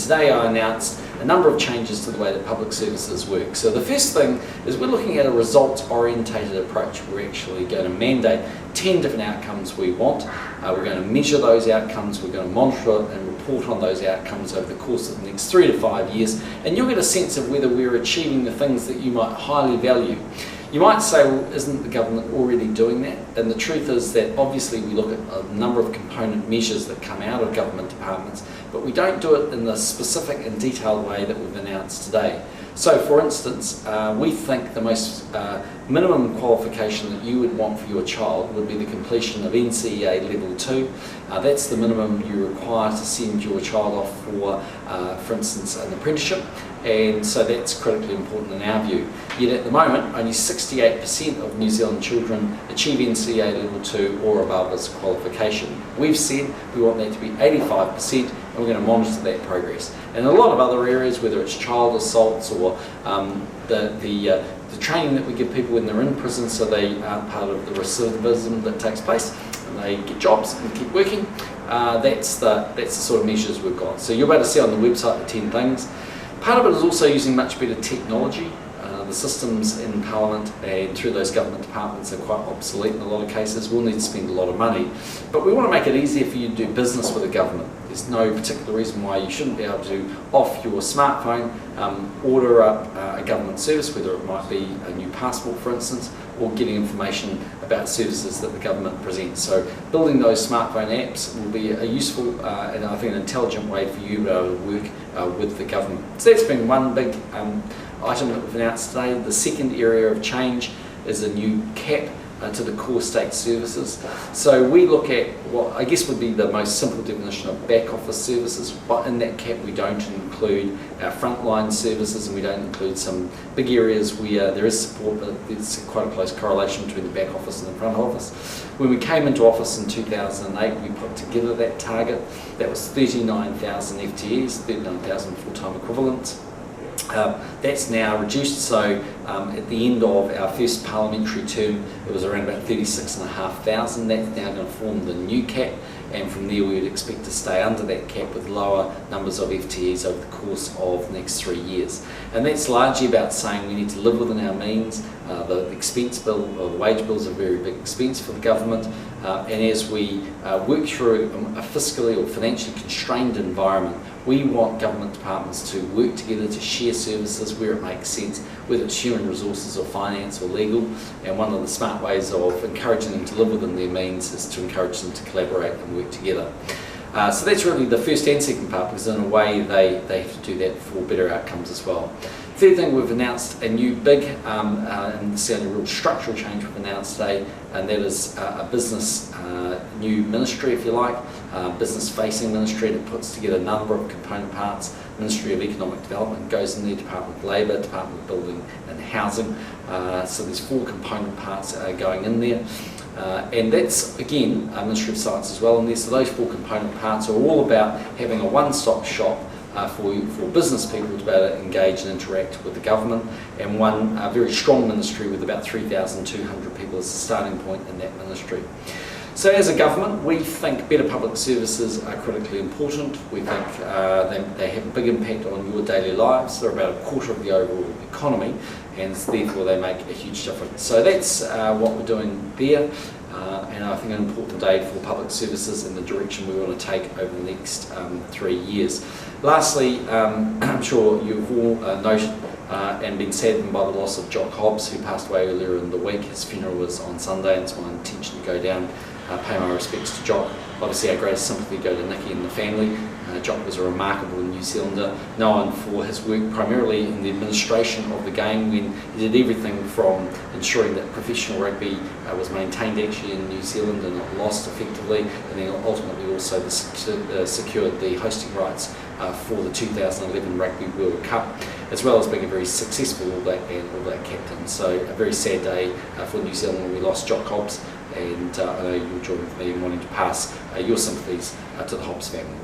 today I announced a number of changes to the way that public services work. So the first thing is we're looking at a results-orientated approach. We're actually going to mandate 10 different outcomes we want. We're going to measure those outcomes, we're going to monitor and report on those outcomes over the course of the next 3 to 5 years, and you'll get a sense of whether we're achieving the things that you might highly value. You might say, well, isn't the government already doing that? And the truth is that obviously we look at a number of component measures that come out of government departments, but we don't do it in the specific and detailed way that we've announced today. So for instance, we think the most minimum qualification that you would want for your child would be the completion of NCEA Level 2. That's the minimum you require to send your child off for instance, an apprenticeship, and so that's critically important in our view. Yet at the moment, only 68% of New Zealand children achieve NCEA Level 2 or above as a qualification. We've said we want that to be 85%, and we're going to monitor that progress. And in a lot of other areas, whether it's child assaults or the training that we give people when they're in prison so they aren't part of the recidivism that takes place and they get jobs and keep working, that's the sort of measures we've got. So you'll be able to see on the website the 10 things. Part of it is also using much better technology. The systems in Parliament and through those government departments are quite obsolete in a lot of cases. We'll need to spend a lot of money, but we want to make it easier for you to do business with the government. There's no particular reason why you shouldn't be able to, off your smartphone, order up a government service, whether it might be a new passport for instance, or getting information about services that the government presents. So building those smartphone apps will be a useful and I think an intelligent way for you to be able to work with the government. So that's been one big item that we've announced today. The second area of change is a new cap to the core state services. So we look at what I guess would be the most simple definition of back office services, but in that cap we don't include our frontline services and we don't include some big areas where there is support, but there's quite a close correlation between the back office and the front office. When we came into office in 2008, we put together that target. That was 39,000 FTEs, 39,000 full-time equivalents. That's now reduced, so at the end of our first parliamentary term it was around about 36,500. That's now going to form the new cap, and from there we would expect to stay under that cap with lower numbers of FTEs over the course of the next 3 years. And that's largely about saying we need to live within our means. The expense bill, or the wage bill, is a very big expense for the government, and as we work through a fiscally or financially constrained environment, we want government departments to work together to share services where it makes sense, whether it's human resources or finance or legal, and one of the smart ways of encouraging them to live within their means is to encourage them to collaborate and work together. So that's really the first and second part, because in a way they have to do that for better outcomes as well. Third thing, we've announced a new big, and this is a real structural change we've announced today, and that is a business new ministry, if you like, business-facing ministry that puts together a number of component parts. Ministry of Economic Development goes in there, Department of Labour, Department of Building and Housing. So there's 4 component parts going in there. And that's, again, a Ministry of Science as well in there. So those 4 component parts are all about having a one-stop shop for business people to be able to engage and interact with the government, and one very strong ministry with about 3,200 people as a starting point in that ministry. So as a government, we think better public services are critically important. We think they have a big impact on your daily lives. They're about a quarter of the overall economy, and therefore they make a huge difference. So that's what we're doing there, and I think an important day for public services and the direction we want to take over the next 3 years. Lastly, I'm sure you've all noted and been saddened by the loss of Jock Hobbs, who passed away earlier in the week. His funeral was on Sunday, and it's my intention to go down, pay my respects to Jock. Obviously our greatest sympathy go to Nikki and the family. Jock was a remarkable New Zealander, known for his work primarily in the administration of the game, when he did everything from ensuring that professional rugby was maintained actually in New Zealand and not lost effectively, and then ultimately also secured the hosting rights for the 2011 Rugby World Cup, as well as being a very successful All Black and All Black captain. So a very sad day for New Zealand when we lost Jock Hobbs, and I know you'll join with me in wanting to pass your sympathies to the Hobbs family.